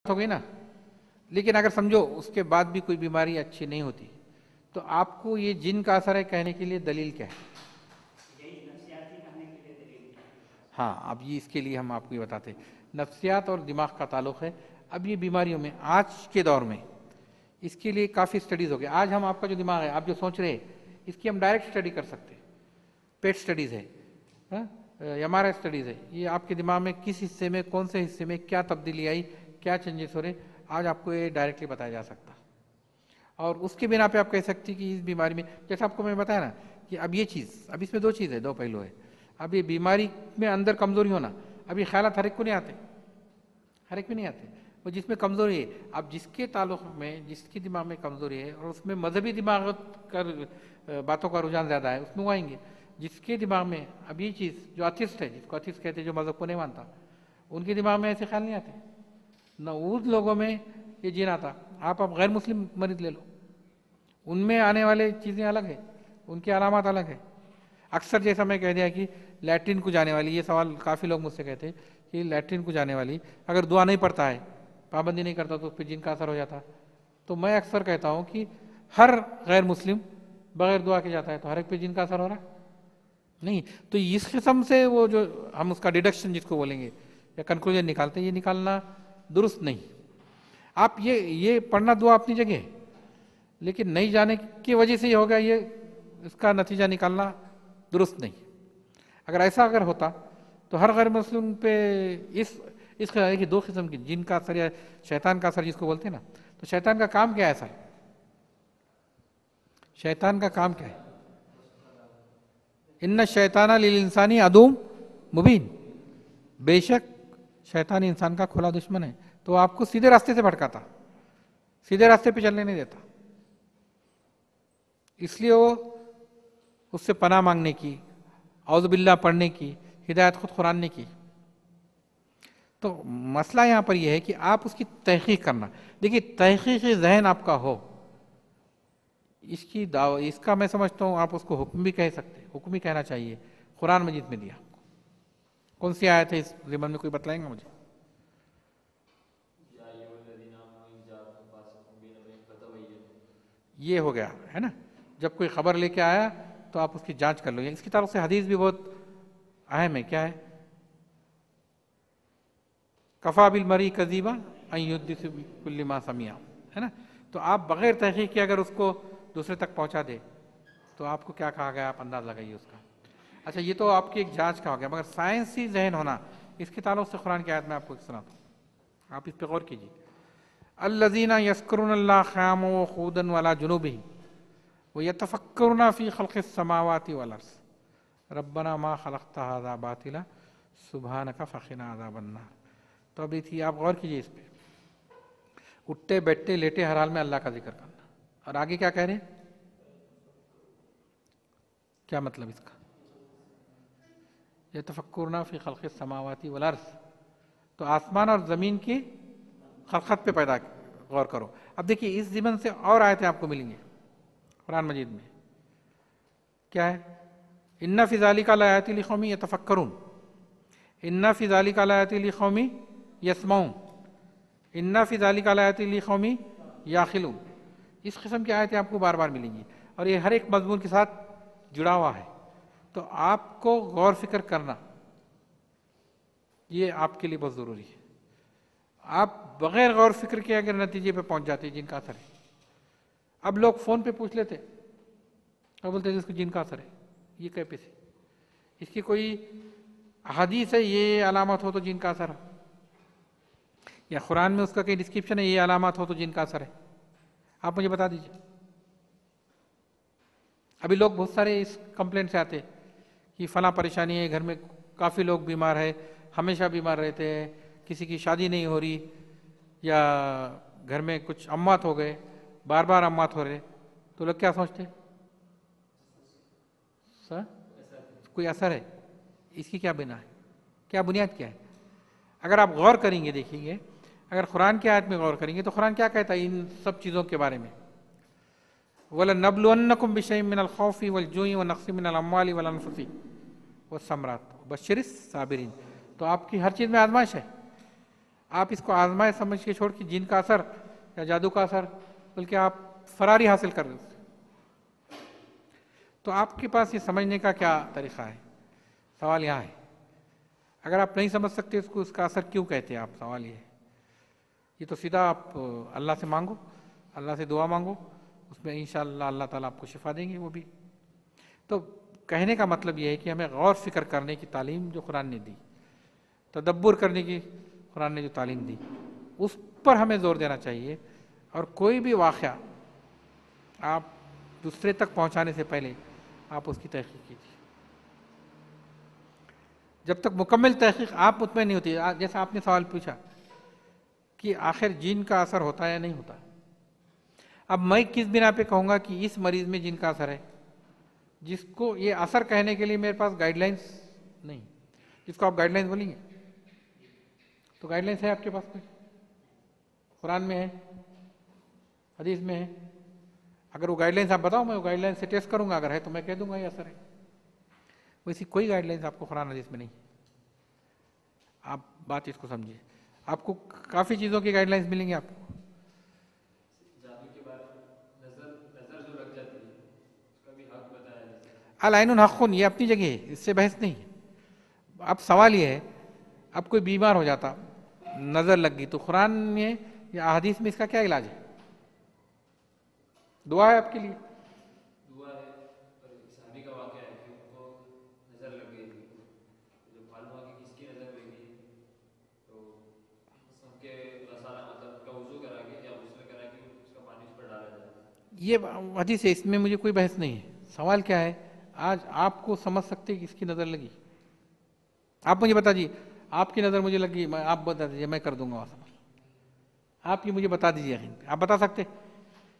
ہو گئی نا. لیکن اگر سمجھو اس کے بعد بھی کوئی بیماری اچھی نہیں ہوتی تو آپ کو یہ جن کا اثر ہے کہنے کے لیے دلیل کیا ہے؟ ہاں اب یہ اس کے لیے ہم آپ کو یہ بتاتے ہیں. نفسیات اور دماغ کا تعلق ہے. اب یہ بیماریوں میں آج کے دور میں اس کے لیے کافی سٹڈیز ہو گئے. آج ہم آپ کا جو دماغ ہے آپ جو سوچ رہے ہیں اس کی ہم ڈائریکٹ سٹڈی کر سکتے ہیں. پیٹ سٹڈیز ہے, ایم آر آئی سٹڈیز ہے. یہ آپ کے دماغ میں کس حصے میں کون سے حصے میں کیا تبدیلی آئی, کیا چینجز ہو رہے, آج آپ کو یہ ڈائریکٹلی بتایا جا سکتا. اور اس کے بنا پہ آپ کہہ سکتے کہ اس بیماری میں, جیسا آپ کو میں بتایا نا کہ اب یہ چیز, اب اس میں دو چیز ہے, دو پہلو ہے. اب یہ بیماری میں اندر کمزوری ہونا, اب یہ خیالات ہر ایک کو نہیں آتے, ہر ایک میں نہیں آتے. وہ جس میں کمزوری ہے, اب جس کے تعلق میں جس کی دماغ میں کمزوری ہے اور اس میں مذہبی دماغ کا باتوں کا رجحان زیادہ ہے اس میں وہ آئیں گے. جس کے دماغ میں اب یہ چیز جو اتھسٹ ہے, جس کو اتھسٹ کہتے ہیں جو مذہب کو نہیں مانتا, ان کے دماغ میں ایسے خیال نہیں آتے. نہ ان لوگوں میں یہ جین آتا. آپ اب غیر مسلم مریض لے لو, ان میں آنے والے چیزیں الگ ہیں, ان کی علامات الگ ہیں. اکثر جیسا میں کہہ دیا کہ لیٹرین کو جانے والی, یہ سوال کافی لوگ مجھ سے کہتے ہیں کہ لیٹرین کو جانے والی اگر دعا نہیں پڑھتا ہے, پابندی نہیں کرتا تو اس پہ جن کا اثر ہو جاتا. تو میں اکثر کہتا ہوں کہ ہر غیر مسلم بغیر دعا کے جاتا ہے تو ہر ایک پہ جن کا اثر ہو رہا نہیں. تو اس قسم سے وہ جو ہم اس کا ڈیڈکشن جس کو بولیں گے یا کنکلوژن نکالتے ہیں, یہ نکالنا درست نہیں. آپ یہ پڑھنا دعا اپنی جگہ ہے, لیکن نہیں جانے کی وجہ سے یہ ہوگا, یہ اس کا نتیجہ نکالنا درست نہیں. اگر اگر ہوتا تو ہر غیر مسلم پہ اس خیال کی دو قسم کی, جن کا اثر یا شیطان کا اثر جس کو بولتے ہیں نا, تو شیطان کا کام کیا ہے ایسا ہے؟ شیطان کا کام کیا ہے؟ ان الشیطان للانسان عدو مبین, بے شک شیطان انسان کا کھلا دشمن ہے. تو آپ کو سیدھے راستے سے بھٹکاتا, سیدھے راستے پہ چلنے نہیں دیتا. اس لیے وہ اس سے پناہ مانگنے کی, اعوذ باللہ پڑھنے کی ہدایت خود قرآن نے کی. تو مسئلہ یہاں پر یہ ہے کہ آپ اس کی تحقیق کرنا. دیکھیے تحقیقی ذہن آپ کا ہو, اس کا میں سمجھتا ہوں آپ اس کو حکم بھی کہہ سکتے, حکم بھی کہنا چاہیے. قرآن مجید میں دیا آپ کو. کون سی آیت ہے اس ضمن میں, کوئی بتلائیں گا مجھے؟ یہ ہو گیا ہے نا, جب کوئی خبر لے کے آیا تو آپ اس کی جانچ کر لو. اس کی طرف سے حدیث بھی بہت اہم ہے. کیا ہے؟ کفا بالمرء کذیبا ان یحدث بکل ما سمع, ہے نا. تو آپ بغیر تحقیق کے اگر اس کو دوسرے تک پہنچا دے تو آپ کو کیا کہا گیا, آپ انداز لگائیے اس کا. اچھا یہ تو آپ کی ایک جانچ کا ہو گیا, مگر سائنسی ذہن ہونا, اس کے تعلق سے قرآن کی آیت میں آپ کو سناتا ہوں, آپ اس پہ غور کیجیے. الذین یذکرون اللہ قیاما وقعودا وعلی جنوبہم ویتفکرون فی خلق السماوات والارض ربنا ما خلقت ھذا باطلا سبحانک فقنا عذاب النار. تو ابھی تھی آپ غور کیجیے اس پہ. اٹھتے بیٹھتے لیٹے ہر حال میں اللہ کا ذکر کرنا. اور آگے کیا کہہ رہے ہیں, کیا مطلب اس کا؟ یتفکرون فی خلق السماوات والارض, تو آسمان اور زمین کی خلقت پہ پیدا غور کرو. اب دیکھیے اس ضمن سے اور آیتیں آپ کو ملیں گے قرآن مجید میں. کیا ہے؟ ان فی ذلک لآیات لقوم یتفکرون, ان فی ذلک لآیات لقوم یسمعون, ان فی ذلک لآیات لقوم یعقلون. اس قسم کی آیتیں آپ کو بار بار ملیں گی, اور یہ ہر ایک مضمون کے ساتھ جڑا ہوا ہے. تو آپ کو غور فکر کرنا یہ آپ کے لیے بہت ضروری ہے. آپ بغیر غور فکر کے اگر نتیجے پہ پہنچ جاتے ہیں جن کا اثر ہے. اب لوگ فون پہ پوچھ لیتے اور بولتے ہیں اس کو جن کا اثر ہے, یہ کیسے سے, اس کی کوئی حدیث ہے یہ علامات ہو تو جن کا اثر ہے, یا قرآن میں اس کا کوئی ڈسکرپشن ہے یہ علامات ہو تو جن کا اثر ہے؟ آپ مجھے بتا دیجیے. ابھی لوگ بہت سارے اس کمپلینٹ سے آتے کہ فلاں پریشانی ہے, گھر میں کافی لوگ بیمار ہے, ہمیشہ بیمار رہتے ہیں, کسی کی شادی نہیں ہو رہی, یا گھر میں کچھ اموات ہو گئے, بار بار اموات ہو رہے. تو لوگ کیا سوچتے سر کوئی اثر ہے, اس کی کیا بنا ہے, کیا بنیاد کیا ہے؟ اگر آپ غور کریں گے دیکھیں گے, اگر قرآن کی آیت میں غور کریں گے تو قرآن کیا کہتا ہے ان سب چیزوں کے بارے میں؟ وَلَنَبْلُوَنَّكُمْ بِشَيْءٍ مِّنَ الْخَوْفِ وَالْجُوعِ وَنَقْصٍ مِّنَ الْأَمْوَالِ وَالْأَنفُسِ وَالثَّمَرَاتِ وَبَشِّرِ الصَّابِرِينَ. تو آپ کی ہر چیز میں آزمائش ہے. آپ اس کو آزمائے سمجھ کے چھوڑ کے جن کا اثر یا جادو کا اثر، بلکہ آپ فراری حاصل کر رہے ہیں. تو آپ کے پاس یہ سمجھنے کا کیا طریقہ ہے؟ سوال یہاں ہے. اگر آپ نہیں سمجھ سکتے اس کو، اس کا اثر کیوں کہتے ہیں آپ، سوال یہ ہے. یہ تو سیدھا آپ اللہ سے مانگو، اللہ سے دعا مانگو، اس میں انشاءاللہ اللہ تعالیٰ آپ کو شفا دیں گے. وہ بھی تو کہنے کا مطلب یہ ہے کہ ہمیں غور فکر کرنے کی تعلیم جو قرآن نے دی، تدبر کرنے کی قرآن نے جو تعلیم دی، اس پر ہمیں زور دینا چاہیے. اور کوئی بھی واقعہ آپ دوسرے تک پہنچانے سے پہلے آپ اس کی تحقیق کیجیے. جب تک مکمل تحقیق آپ مطمئن نہیں ہوتی، جیسا آپ نے سوال پوچھا کہ آخر جن کا اثر ہوتا ہے یا نہیں ہوتا. اب میں کس بنا پہ کہوں گا کہ اس مریض میں جن کا اثر ہے، جس کو یہ اثر کہنے کے لیے میرے پاس گائیڈ لائنس نہیں. جس کو آپ گائیڈ لائنس بولیں گے تو گائیڈ لائنس ہے آپ کے پاس کوئی؟ قرآن میں ہے، حدیث میں ہے. اگر وہ گائیڈ لائنس آپ بتاؤ، میں وہ گائیڈ لائنس سے ٹیسٹ کروں گا، اگر ہے تو میں کہہ دوں گا یہ اثر ہے. ویسی کوئی گائیڈ لائنس آپ کو قرآن حدیث میں نہیں. آپ بات اس کو سمجھیے. آپ کو کافی چیزوں کی گائیڈ لائنس ملیں گی. آپ کو العین حق، یہ اپنی جگہ ہے، اس سے بحث نہیں. اب سوال یہ ہے، اب کوئی بیمار ہو جاتا، نظر لگ گئی، تو قرآن میں یا احادیث میں اس کا کیا علاج ہے؟ دعا ہے آپ کے لیے. یہ حدیث ہے، اس میں مجھے کوئی بحث نہیں ہے. سوال کیا ہے، آج آپ کو سمجھ سکتے کہ اس کی نظر لگی؟ آپ مجھے بتا دیجیے، آپ کی نظر مجھے لگی، آپ بتا دیجیے، میں کر دوں گا وہاں سمجھ. آپ یہ مجھے بتا دیجیے. آپ بتا سکتے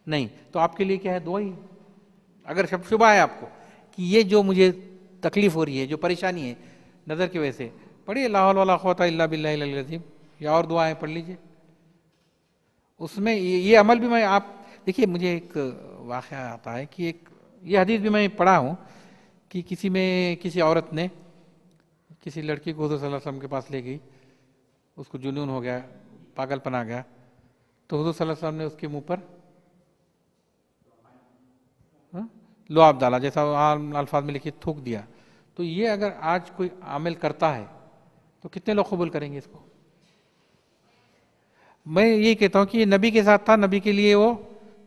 نہیں تو آپ کے لیے کیا ہے؟ دعا ہی. اگر شبہ ہے آپ کو کہ یہ جو مجھے تکلیف ہو رہی ہے، جو پریشانی ہے نظر کی وجہ سے، پڑھیے لا حول ولا قوت الا باللہ العلی العظیم، یا اور دعائیں پڑھ لیجیے. اس میں یہ عمل بھی میں آپ دیکھیے. مجھے ایک واقعہ آتا ہے کہ یہ حدیث بھی میں پڑھا ہوں کہ کسی عورت نے کسی لڑکی کو حضور صلی اللہ علیہ وسلم کے پاس لے گئی، اس کو جنون ہو گیا، پاگل پن آ گیا، تو حضور صلی اللہ علیہ وسلم نے اس کے منہ پر لعاب ڈالا، جیسا عام الفاظ میں لکھی تھوک دیا. تو یہ اگر آج کوئی عامل کرتا ہے تو کتنے لوگ قبول کریں گے اس کو؟ میں یہ کہتا ہوں کہ یہ نبی کے ساتھ تھا، نبی کے لیے وہ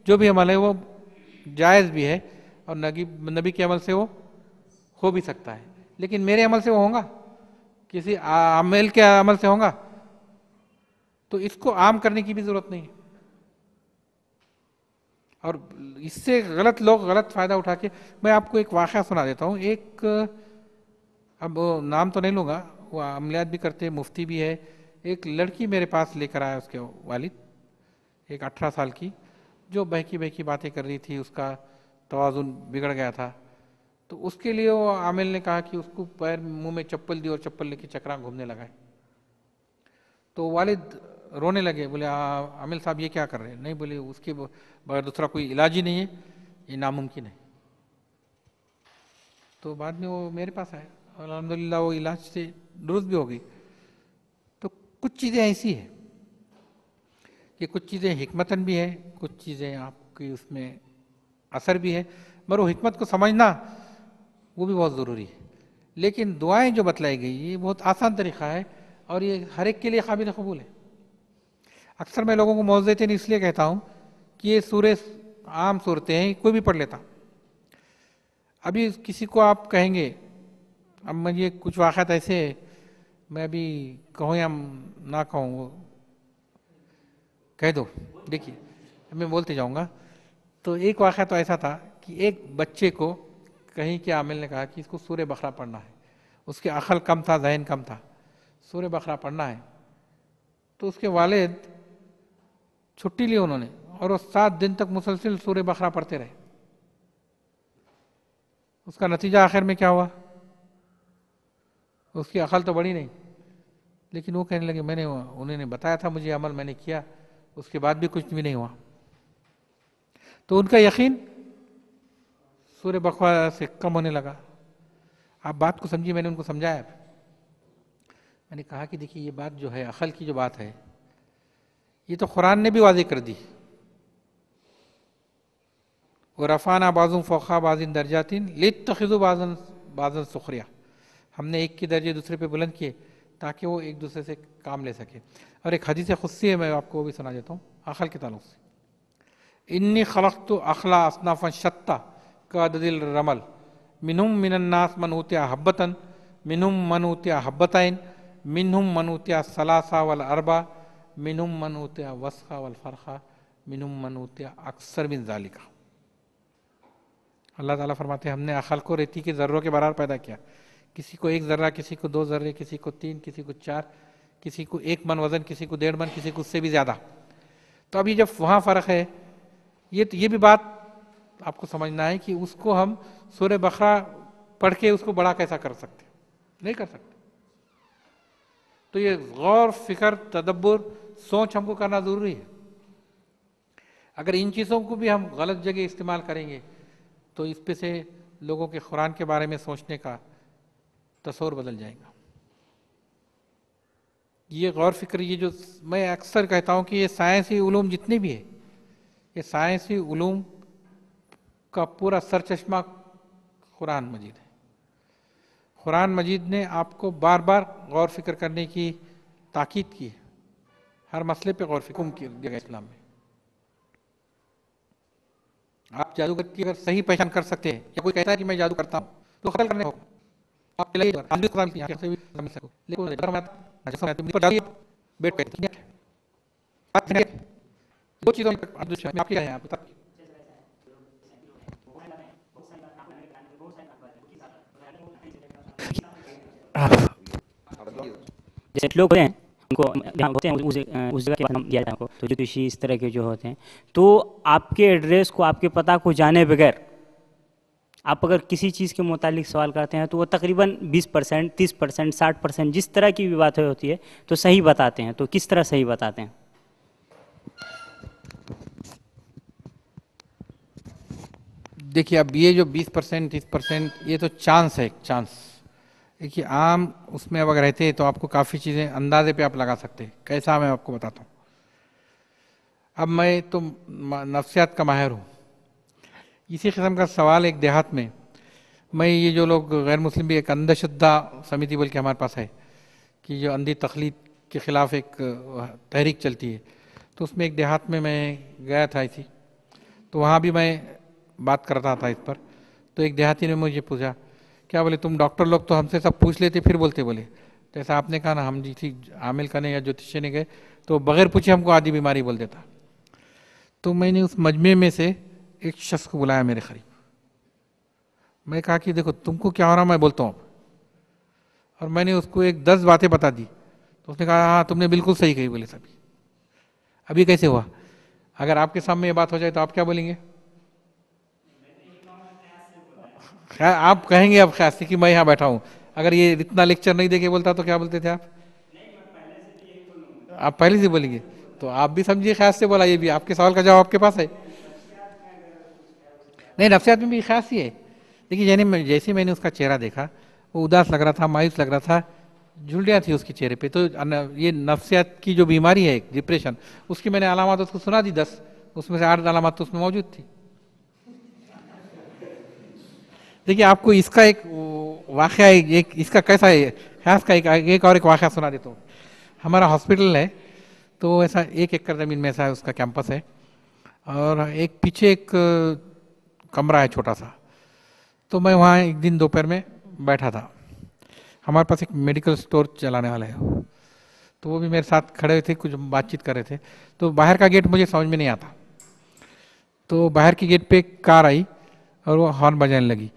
جو بھی عمل ہے وہ جائز بھی ہے، اور نبی کے عمل سے وہ ہو بھی سکتا ہے. لیکن میرے عمل سے وہ ہوگا؟ کسی عامل کے عمل سے ہوگا؟ تو اس کو عام کرنے کی بھی ضرورت نہیں ہے. اور اس سے لوگ غلط فائدہ اٹھا کے، میں آپ کو ایک واقعہ سنا دیتا ہوں. اب نام تو نہیں لوں گا، وہ عملیات بھی کرتے، مفتی بھی ہے. ایک لڑکی میرے پاس لے کر آیا اس کے والد، ایک 18 سال کی، جو بہکی باتیں کر رہی تھی، اس کا توازن بگڑ گیا تھا. تو اس کے لیے وہ عامل نے کہا کہ اس کو پیر منہ میں چپل دی اور چپل لے کے چکراں گھومنے لگا. تو والد رونے لگے، بولے عامل صاحب یہ کیا کر رہے ہیں؟ نہیں، بولے اس کے بغیر دوسرا کوئی علاج ہی نہیں ہے، یہ ناممکن ہے. تو بعد میں وہ میرے پاس آئے، الحمدللہ وہ علاج سے درست بھی ہو گئی. تو کچھ چیزیں ایسی ہیں کہ کچھ چیزیں حکمتاً بھی ہے، کچھ چیزیں آپ کی اس میں اثر بھی ہے، مگر وہ حکمت کو سمجھنا وہ بھی بہت ضروری ہے. لیکن دعائیں جو بتلائی گئی یہ بہت آسان طریقہ ہے، اور یہ ہر ایک کے لیے قابل قبول ہے. اکثر میں لوگوں کو موعظتیں اس لیے کہتا ہوں کہ یہ سورے عام صورتیں ہیں، کوئی بھی پڑھ لیتا. ابھی کسی کو آپ کہیں گے، اب مجھے کچھ واقعات ایسے میں ابھی کہوں یا نہ کہوں، وہ کہہ دو، دیکھیے میں بولتے جاؤں گا. تو ایک واقعہ تو ایسا تھا کہ ایک بچے کو کہیں کے عامل نے کہا کہ اس کو سورہ بقرہ پڑھنا ہے. اس کے عقل کم تھا، ذہن کم تھا، سورہ بقرہ پڑھنا ہے. تو اس کے والد چھٹی لی انہوں نے، اور وہ 7 دن تک مسلسل سورہ بقرہ پڑھتے رہے. اس کا نتیجہ آخر میں کیا ہوا؟ اس کی عقل تو بڑی نہیں، لیکن وہ کہنے لگے انہوں نے بتایا تھا مجھے عمل، میں نے کیا، اس کے بعد بھی کچھ بھی نہیں ہوا. تو ان کا یقین سورہ بقرہ سے کم ہونے لگا. آپ بات کو سمجھیے. میں نے ان کو سمجھایا، میں نے کہا کہ دیکھیے یہ بات جو ہے عقل کی جو بات ہے یہ تو قرآن نے بھی واضح کر دی. وَرَفَعْنَا بَعْضُهُمْ فَوْقَ بَعْضٍ دَرَجَاتٍ لِتَّخِذُوا بَعْضًا سُخْرِيًّا. ہم نے ایک کے درجے دوسرے پہ بلند کیے تاکہ وہ ایک دوسرے سے کام لے سکے. اور ایک حدیث قدسی ہے، میں آپ کو وہ بھی سنا دیتا ہوں عقل کے تعلق سے. انی خلقت عقلا اصنافا شتى كعدد الرمل منهم من الناس من اوتي حبة منهم من اوتي حبتين منهم من اوتي الثلاثة والأربع منهم من اوتي وسخا والفرخا منهم من اوتي اکثر من ذلك. اللہ تعالیٰ فرماتے ہیں ہم نے عقل کو ریتی کے ذروں کے برابر پیدا کیا. کسی کو 1 ذرہ، کسی کو 2 ذرے، کسی کو 3، کسی کو 4، کسی کو 1 من وزن، کسی کو 1.5 من، کسی کو اس سے بھی زیادہ. تو ابھی جب وہاں فرق ہے، یہ بھی بات آپ کو سمجھنا ہے کہ اس کو ہم سورہ بقرہ پڑھ کے اس کو بڑا کیسا کر سکتے؟ نہیں کر سکتے. تو یہ غور، فکر، تدبر، سوچ ہم کو کرنا ضروری ہے. اگر ان چیزوں کو بھی ہم غلط جگہ استعمال کریں گے تو اس پہ سے لوگوں کے قرآن کے بارے میں سوچنے کا تصور بدل جائے گا. یہ غور فکر، یہ جو میں اکثر کہتا ہوں کہ یہ سائنسی علوم جتنے بھی ہیں، یہ سائنسی علوم کا پورا سرچشمہ قرآن مجید ہے. قرآن مجید نے آپ کو بار بار غور فکر کرنے کی تاکید کی ہے. ہر مسئلے پہ غور فکر کی جگہ اسلام میں. آپ جادوگر کی اگر صحیح پہچان کر سکتے ہیں، یا کوئی کہتا ہے کہ میں جادو کرتا ہوں تو قتل کرنے ہو آپ دو چیزوں میں آپ کیا ہیں آپ بتا. جیسے لوگ ہیں ان کو جہاں ہوتے ہیں اس جگہ کے بعد ہم دیا جاتا ہے تو جوتشی اس طرح کے جو ہوتے ہیں، تو آپ کے ایڈریس کو، آپ کے پتہ کو جانے بغیر آپ اگر کسی چیز کے متعلق سوال کرتے ہیں تو وہ تقریباً 20%، 30%، 60% جس طرح کی بھی بات ہوتی ہے تو صحیح بتاتے ہیں. تو کس طرح صحیح بتاتے ہیں؟ دیکھیے اب یہ جو 20%، 30% یہ تو چانس ہے، ایک چانس. دیکھیے عام اس میں اب اگر رہتے ہیں تو آپ کو کافی چیزیں اندازے پہ آپ لگا سکتے ہیں. کیسا میں آپ کو بتاتا ہوں. اب میں تو نفسیات کا ماہر ہوں. اسی قسم کا سوال ایک دیہات میں یہ جو لوگ غیر مسلم بھی، ایک اندھا شدھا سمیتی بول کے ہمارے پاس ہے کہ جو اندھی تقلید کے خلاف ایک تحریک چلتی ہے، تو اس میں ایک دیہات میں گیا تھا اسی. تو وہاں بھی میں بات کرتا تھا اس پر. تو ایک دیہاتی نے مجھے پوچھا، کیا بولے تم ڈاکٹر لوگ تو ہم سے سب پوچھ لیتے پھر بولتے جیسا آپ نے کہا نا، ہم جسی عامل کرنے یا جوتشی نے گئے تو بغیر پوچھے ہم کو آدھی بیماری بول دیتا. تو میں نے اس مجمع میں سے ایک شخص کو بلایا میرے قریب. میں کہا کہ دیکھو تم کو کیا ہو رہا میں بولتا ہوں. اور میں نے اس کو 10 باتیں بتا دی. تو اس نے کہا ہاں تم نے بالکل صحیح کہی. بولے سبھی ابھی کیسے ہوا؟ اگر آپ کے سامنے یہ بات ہو جائے تو آپ کیا بولیں گے؟ آپ کہیں گے اب خیال سے کہ میں یہاں بیٹھا ہوں. اگر یہ اتنا لیکچر نہیں دے کے بولتا تو کیا بولتے تھے آپ؟ آپ پہلے سے بولیں گے. تو آپ بھی سمجھیے خیال سے بولا. یہ بھی آپ کے سوال کا جواب آپ کے پاس ہے. نہیں، نفسیات میں بھی خیال ہی ہے. دیکھیے جیسے میں نے اس کا چہرہ دیکھا، وہ اداس لگ رہا تھا، مایوس لگ رہا تھا، جھلٹیاں تھی اس کے چہرے پہ. تو یہ نفسیات کی جو بیماری ہے ڈپریشن، اس کی میں نے علامات اس کو سنا دی 10. اس میں سے 8 علامات تو اس میں موجود تھی. دیکھیے آپ کو اس کا ایک واقعہ، اس کا کیسا ہے خاص کا ایک اور ایک واقعہ سنا دیتا ہوں. ہمارا ہاسپٹل ہے تو ایسا 1 ایکڑ زمین میں ایسا ہے، اس کا کیمپس ہے. اور ایک پیچھے ایک کمرہ ہے چھوٹا سا. تو میں وہاں ایک دن دوپہر میں بیٹھا تھا. ہمارے پاس ایک میڈیکل سٹور چلانے والا ہے، تو وہ بھی میرے ساتھ کھڑے ہوئے تھے، کچھ بات چیت کر رہے تھے. تو باہر کا گیٹ مجھے سمجھ میں نہیں آتا. تو باہر کی گیٹ پہ ایک کار آئی اور وہ ہارن بجانے لگی.